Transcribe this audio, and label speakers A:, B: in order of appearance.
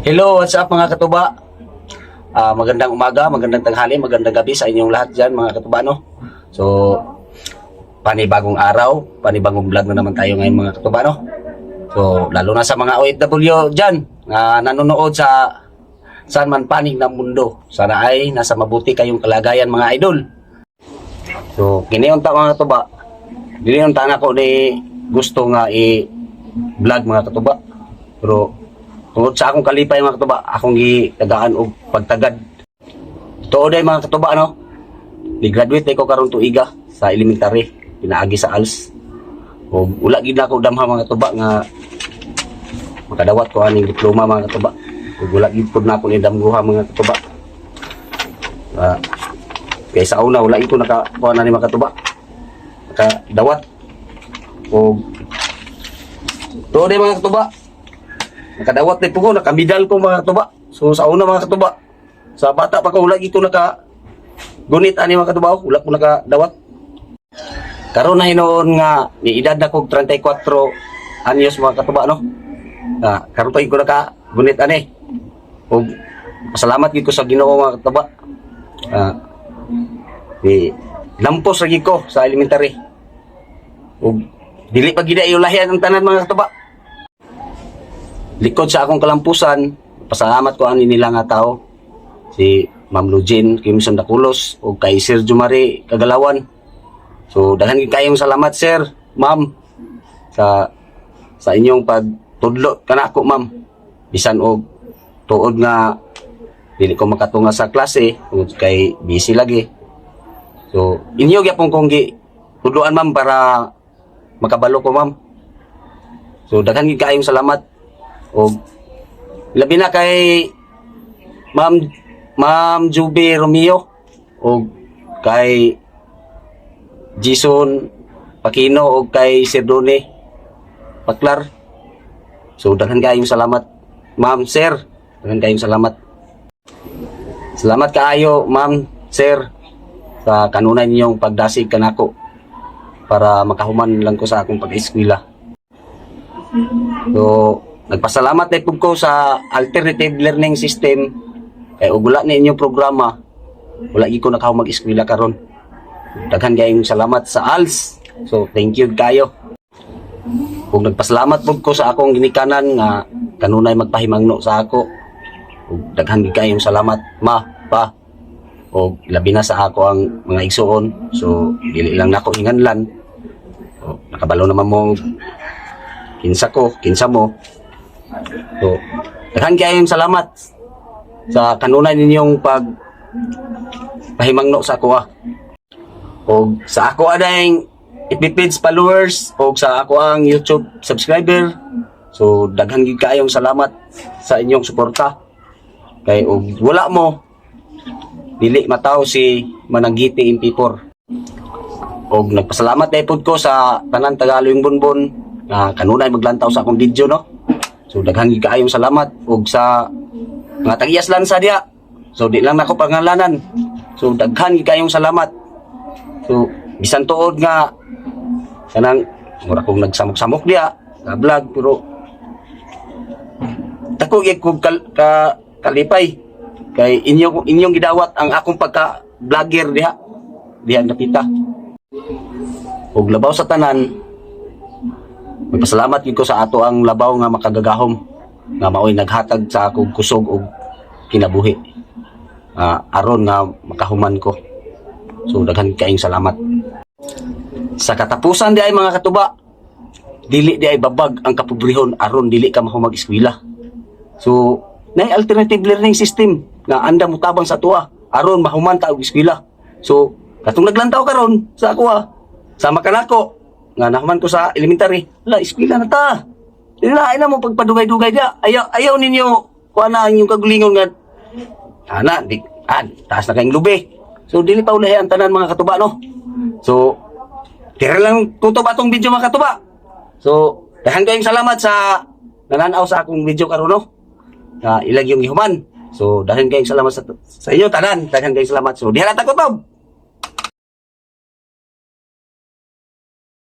A: Hello, what's up mga katuba? Magandang umaga, magandang tanghali, magandang gabi sa inyong lahat dyan mga katuba, no? So, panibagong araw, panibagong vlog na naman tayo ngayon mga katuba, no? So, lalo na sa mga OFW dyan na nanonood sa saan man panig ng mundo. Sana ay nasa mabuti kayong kalagayan mga idol. So, kiniunta mga katuba. Kiniunta na ko ni gusto nga i-vlog mga katuba. Pero, tungod sa akong kalipay mga katuba, akong gitagaan og pagtagad. Tuod ay mga katuba, no? Ni-graduate ko karon tuiga sa elementary, pinaagi sa ALS. O wala gid ako damha mga katuba nga makadawat ko aning diploma mga katuba. O wala gid pud na ako ni damguha mga katuba. Kay sa una wala ito nakakuha na ni mga katuba. Nakadawat. O tuod ay mga katuba. Nakadawat na po ko, nakamidal ko mga katuba. So sa una mga katuba, sa bata pa ko, wala ko nakagunit ani mga katuba, wala ko nakadawat. Karon na hinoon nga, ni edad na ko 34 anyos mga katuba, no? Karon pa ko nakagunit ani. O pasalamat gid ko sa Ginoo mga katuba. Lampos lagi ko sa elementary. O dili pa gid ay ulahian ang tanan mga katuba. Likod sa akong kalampusan, pasalamat ko ani nila nga tao, si Ma'am Lujin Kimson Dakulos o kay Sir Jumari Kagalawan. So daghan gid kayong salamat sir, ma'am, sa inyong pagtudlo kanako ma'am. Bisan og tuod nga dili ko makatunga sa klase tungod kay busy lagi. So inyo gyapon kong tudloan ma'am para makabalo ko ma'am. So daghan gid kayong salamat. O labi na kay Ma'am Juby Romeo o kay Jason Pakino o kay Sir Doni Paklar. So daghan kayong salamat ma'am sir, daghan kayong salamat. Salamat kaayo ma'am sir sa kanunay ninyong pagdasig kanako para makahuman lang ko sa akong pag-eskwela. So nagpasalamat na ko sa alternative learning system kay ug wala na inyong programa wala gyud ko nakaw mag-eskwela karon. Daghan kayong salamat sa ALS. So thank you kayo. Ug nagpasalamat pud ko sa akong ginikanan nga kanunay magpahimangno sa ako. Ug daghan kayong salamat ma pa. Ug labi na sa ako ang mga igsuon. So dili lang nako hinganlan. O nakabalo naman mo kinsa ko, kinsa mo. So, daghan kayong salamat sa kanunay ninyong pahimangno sa ako o sa ako adayng FB followers o sa ako ang YouTube subscriber. So daghan gid kayong salamat sa inyong suporta kay og wala mo dili mataw si Mananggiti MP4. Og nagpasalamat dai pud ko sa tanan Tagalog Bonbon na kanunay maglantaw sa akong video, no? So daghan gid kaayong salamat ug sa mga tag-iyas lang sa diha. So di lang nako pangalanan. So daghan gid kaayong salamat. So bisan tuod nga kanang mura kong nagsamok-samok diha sa vlog pero dako gyud ko kalipay kay inyong gidawat ang akong pagka-vlogger diha napita. Ug labaw sa tanan, magpasalamat gid ko sa ato ang labaw nga makagagahom nga maoy naghatag sa akong kusog og kinabuhi aron nga makahuman ko. So daghan kayong salamat. Sa katapusan di ay mga katuba, dili di ay babag ang kapobrehon aron dili ka mahumag eskwela. So nay alternative learning system nga anda mutabang sa tuwa aron mahuman ta og eskwela. So katong naglantaw karon sa ako sama kanako nga nahuman ko sa elementary, wala, eskwela na ta. Dinain na mo pagpadugay-dugay dia. Ayaw ninyo, kuha na ang inyong kagulingon nga, taas na kayong lubi. So, dili pa ulahi ang tanan mga katuba, no? So, tira lang tutup atong video mga katuba. So, dahan kayong salamat sa nananaw sa akong video karon, no? Ilag yung ihuman. So, dahan kayong salamat sa inyo, tanan. Dahan kayong salamat. So, dihan na takotob.